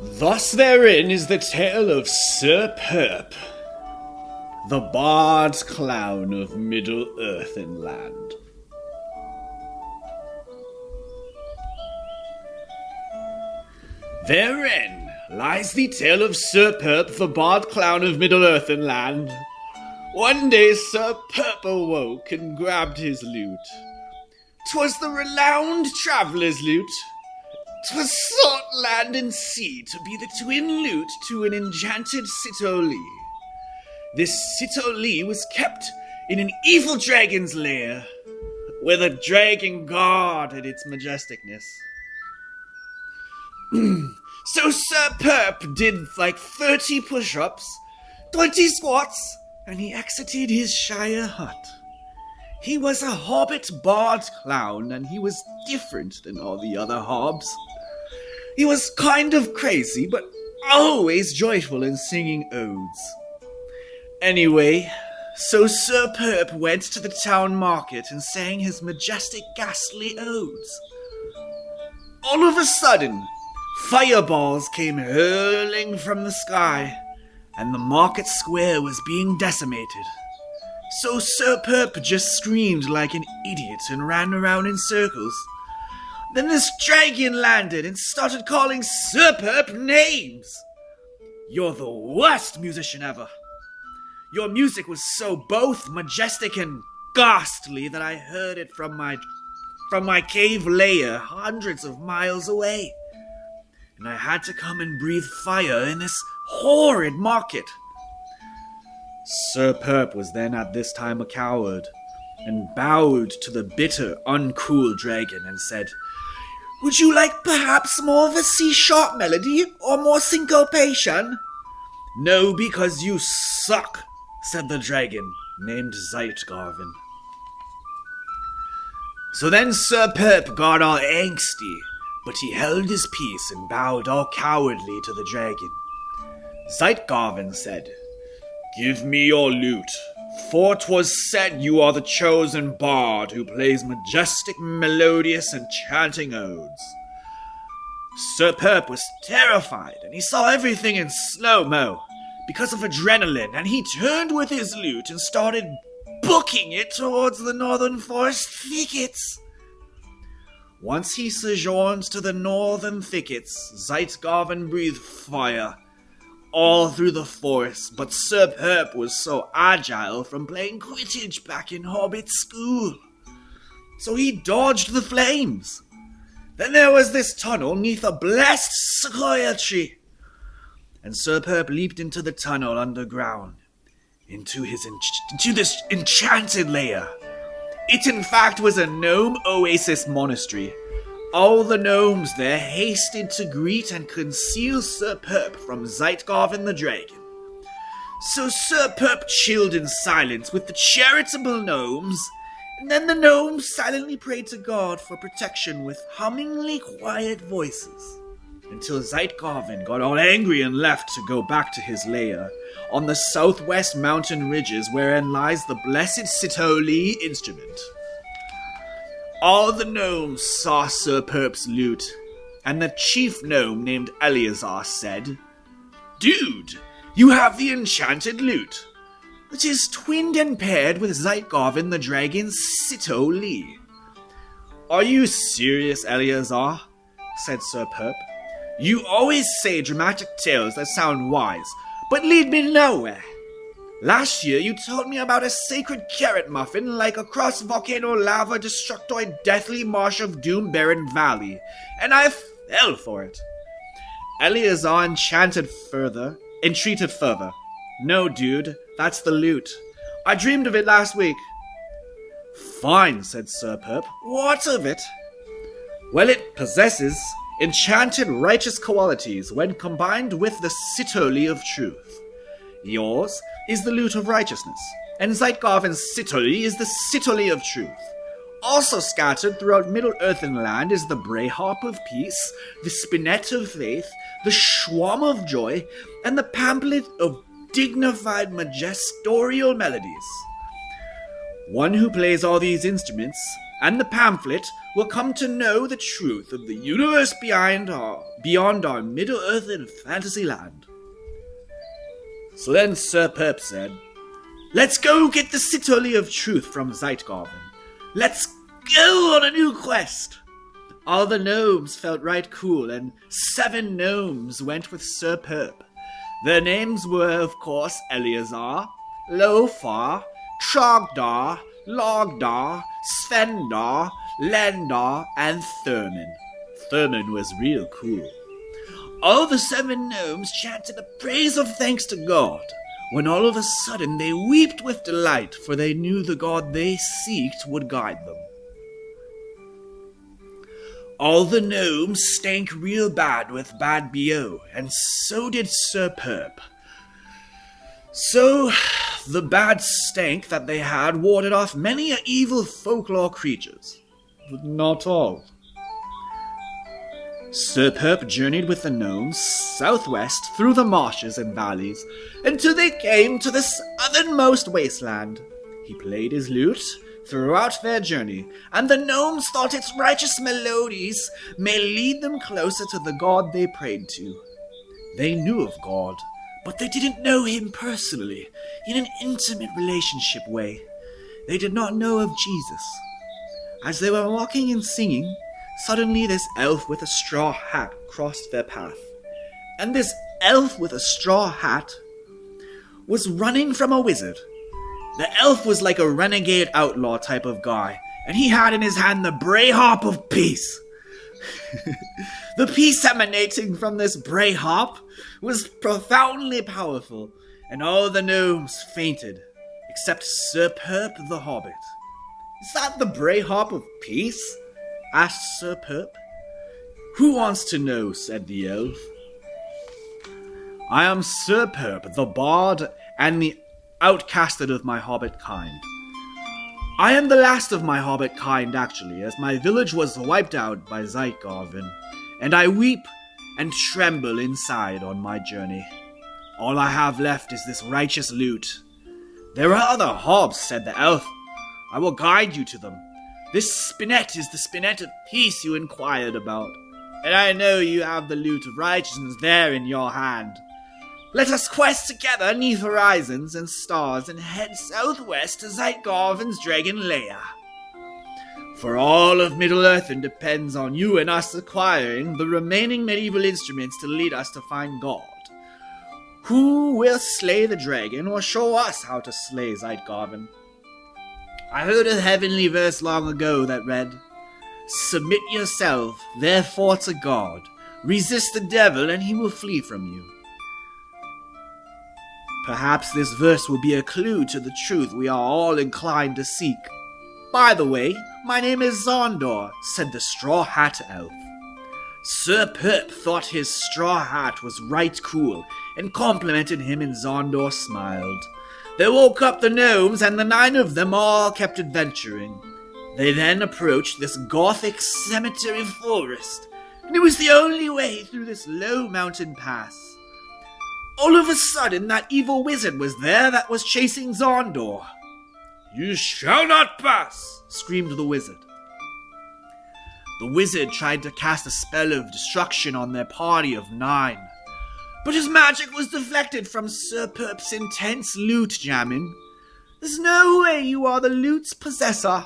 Thus therein is the tale of Sir Purp, the bard's clown of Middle-earth and land. Therein lies the tale of Sir Purp, the bard clown of Middle-earth and land. One day Sir Purp awoke and grabbed his lute. 'Twas the renowned traveller's lute. 'Twas sought land and sea to be the twin lute to an enchanted Citoli. This Citoli was kept in an evil dragon's lair, where the dragon guarded its majesticness. So Sir Purp did like 30 push-ups, 20 squats, and he exited his shire hut. He was a hobbit bard clown, and he was different than all the other hobs. He was kind of crazy, but always joyful in singing odes. Anyway, so Sir Purp went to the town market and sang his majestic ghastly odes. All of a sudden, fireballs came hurling from the sky, and the market square was being decimated. So Sir Purp just screamed like an idiot and ran around in circles. Then this dragon landed and started calling Sir Purp names. You're the worst musician ever. Your music was so both majestic and ghastly that I heard it from my cave lair hundreds of miles away. And I had to come and breathe fire in this horrid market. Sir Purp was then at this time a coward, and bowed to the bitter, uncool dragon and said, "Would you like perhaps more of a C-sharp melody, or more syncopation?" "No, because you suck," said the dragon, named Zeitgarven. So then Sir Purp got all angsty, but he held his peace and bowed all cowardly to the dragon. Zeitgarven said, "Give me your lute, for 'twas said you are the chosen bard who plays majestic, melodious, and chanting odes." Sir Purp was terrified, and he saw everything in slow-mo because of adrenaline, and he turned with his lute and started booking it towards the northern forest thickets. Once he sojourned to the northern thickets, Zeitgarven breathed fire all through the forest, but Sir Purp was so agile from playing Quidditch back in Hobbit school, so he dodged the flames. Then there was this tunnel neath a blessed sequoia tree, and Sir Purp leaped into the tunnel underground, into this enchanted lair. It in fact was a gnome oasis monastery. All the gnomes there hasted to greet and conceal Sir Purp from Zeitgarven the dragon. So Sir Purp chilled in silence with the charitable gnomes, and then the gnomes silently prayed to God for protection with hummingly quiet voices, until Zeitgarven got all angry and left to go back to his lair on the southwest mountain ridges wherein lies the blessed Citoli instrument. All the gnomes saw Sir Purp's lute, and the chief gnome named Eleazar said, "Dude, you have the enchanted lute, which is twinned and paired with Zeitgarven the dragon's Citoli." "Are you serious, Eleazar?" said Sir Purp. "You always say dramatic tales that sound wise, but lead me nowhere. Last year you told me about a sacred carrot muffin like a cross-volcano lava destructoid deathly marsh of Doom Barren Valley, and I fell for it." Eleazar entreated further. "No, dude, that's the lute. I dreamed of it last week." "Fine," said Sir Purp. "What of it?" "Well, it possesses enchanted righteous qualities when combined with the Citoli of truth. Yours is the lute of righteousness, and Zeitgarven's Citoli is the Citoli of truth. Also scattered throughout Middle-earth and land is the Brayharp of peace, the Spinet of faith, the Schwam of joy, and the pamphlet of dignified magisterial melodies. One who plays all these instruments and the pamphlet will come to know the truth of the universe beyond our Middle-earth and fantasy land. So then Sir Purp said, "Let's go get the citadel of truth from Zeitgarven. Let's go on a new quest." All the gnomes felt right cool, and 7 gnomes went with Sir Purp. Their names were, of course, Eleazar, Lofar, Trogdar, Logdar, Svendar, Lendar, and Thurman. Thurman was real cool. All the 7 gnomes chanted a praise of thanks to God, when all of a sudden they wept with delight, for they knew the God they seeked would guide them. All the gnomes stank real bad with bad BO, and so did Sir Purp. So, the bad stank that they had warded off many evil folklore creatures, but not all. Sir Purp journeyed with the gnomes southwest through the marshes and valleys until they came to the southernmost wasteland. He played his lute throughout their journey, and the gnomes thought its righteous melodies may lead them closer to the God they prayed to. They knew of God, but they didn't know him personally, in an intimate relationship way. They did not know of Jesus. As they were walking and singing, suddenly this elf with a straw hat crossed their path. And this elf with a straw hat was running from a wizard. The elf was like a renegade outlaw type of guy, and he had in his hand the bray harp of peace. The peace emanating from this bray harp was profoundly powerful, and all the gnomes fainted, except Sir Purp the Hobbit. "Is that the bray harp of peace?" asked Sir Purp. "Who wants to know?" said the elf. "I am Sir Purp, the bard and the outcasted of my hobbit kind. I am the last of my hobbit kind, actually, as my village was wiped out by Zeitgarven, and I weep and tremble inside on my journey. All I have left is this righteous lute." "There are other hobs," said the elf. "I will guide you to them. This spinet is the spinet of peace you inquired about, and I know you have the lute of righteousness there in your hand. Let us quest together 'neath horizons and stars and head southwest to Zeitgarven's dragon lair. For all of Middle-earth depends on you and us acquiring the remaining medieval instruments to lead us to find God. Who will slay the dragon or show us how to slay Zeitgarven?" I heard a heavenly verse long ago that read, "Submit yourself, therefore, to God. Resist the devil and he will flee from you." Perhaps this verse will be a clue to the truth we are all inclined to seek. "By the way, my name is Zondor," said the Straw Hat Elf. Sir Purp thought his straw hat was right cool and complimented him, and Zondor smiled. They woke up the gnomes, and the 9 of them all kept adventuring. They then approached this gothic cemetery forest, and it was the only way through this low mountain pass. All of a sudden, that evil wizard was there that was chasing Zondor. "You shall not pass!" screamed the wizard. The wizard tried to cast a spell of destruction on their party of 9, but his magic was deflected from Sir Purp's intense lute jamming. "There's no way you are the lute's possessor!"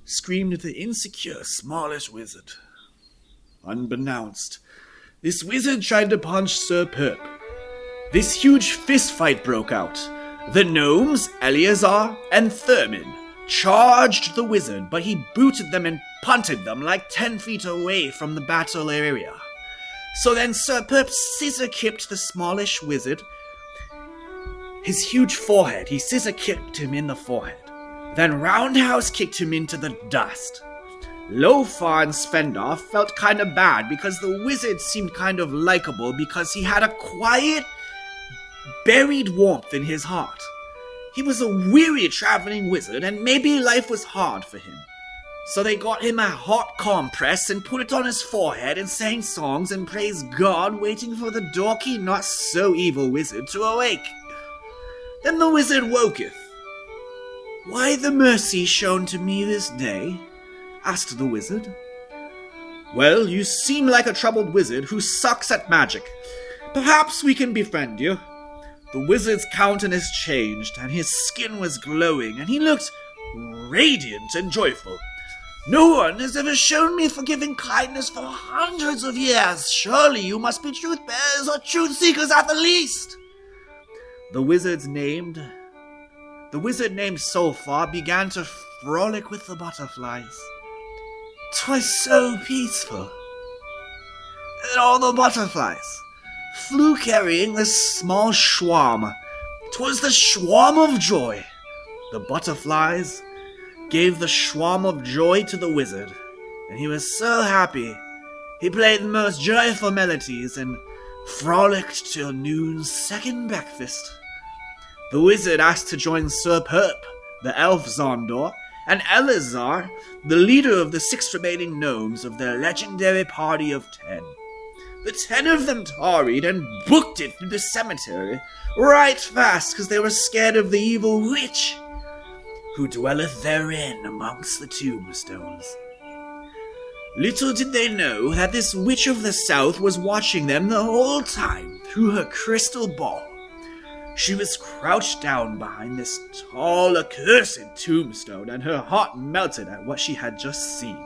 screamed the insecure, smallish wizard. Unbeknownst, this wizard tried to punch Sir Purp. This huge fist fight broke out. The gnomes, Eleazar and Thurman, charged the wizard, but he booted them and punted them like 10 feet away from the battle area. So then Sir Purp scissor-kicked the smallish wizard. His huge forehead, he scissor-kicked him in the forehead. Then roundhouse kicked him into the dust. Lofar and Svendar felt kind of bad because the wizard seemed kind of likable because he had a quiet, buried warmth in his heart. He was a weary traveling wizard, and maybe life was hard for him. So they got him a hot compress and put it on his forehead and sang songs and praised God, waiting for the dorky, not-so-evil wizard to awake. Then the wizard woketh. "Why the mercy shown to me this day? asked the wizard. "Well, you seem like a troubled wizard who sucks at magic. Perhaps we can befriend you." The wizard's countenance changed, and his skin was glowing, and he looked radiant and joyful. "No one has ever shown me forgiving kindness for hundreds of years. Surely you must be truth-bearers or truth-seekers at the least." The wizard named Solfar began to frolic with the butterflies. 'Twas so peaceful. And all the butterflies flew carrying this small swarm. 'Twas the swarm of joy. The butterflies gave the swarm of joy to the wizard, and he was so happy. He played the most joyful melodies and frolicked till noon's second breakfast. The wizard asked to join Sir Purp, the elf Zondor, and Elazar, the leader of the 6 remaining gnomes of their legendary party of 10. The 10 of them tarried and booked it through the cemetery right fast, because they were scared of the evil witch who dwelleth therein amongst the tombstones. Little did they know that this witch of the south was watching them the whole time through her crystal ball. She was crouched down behind this tall, accursed tombstone, and her heart melted at what she had just seen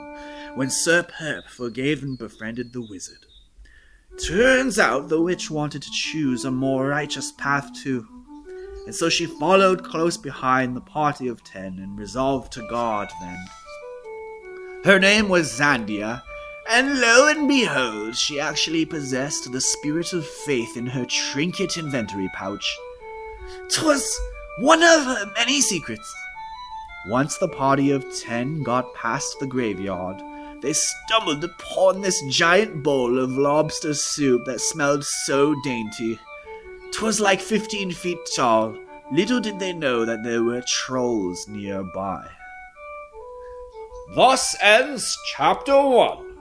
when Sir Purp forgave and befriended the wizard. Turns out the witch wanted to choose a more righteous path too, and so she followed close behind the party of 10 and resolved to guard them. Her name was Zandia, and lo and behold, she actually possessed the spirit of faith in her trinket inventory pouch. 'Twas one of her many secrets. Once the party of 10 got past the graveyard, they stumbled upon this giant bowl of lobster soup that smelled so dainty. 'Twas like 15 feet tall. Little did they know that there were trolls nearby. Thus ends Chapter 1.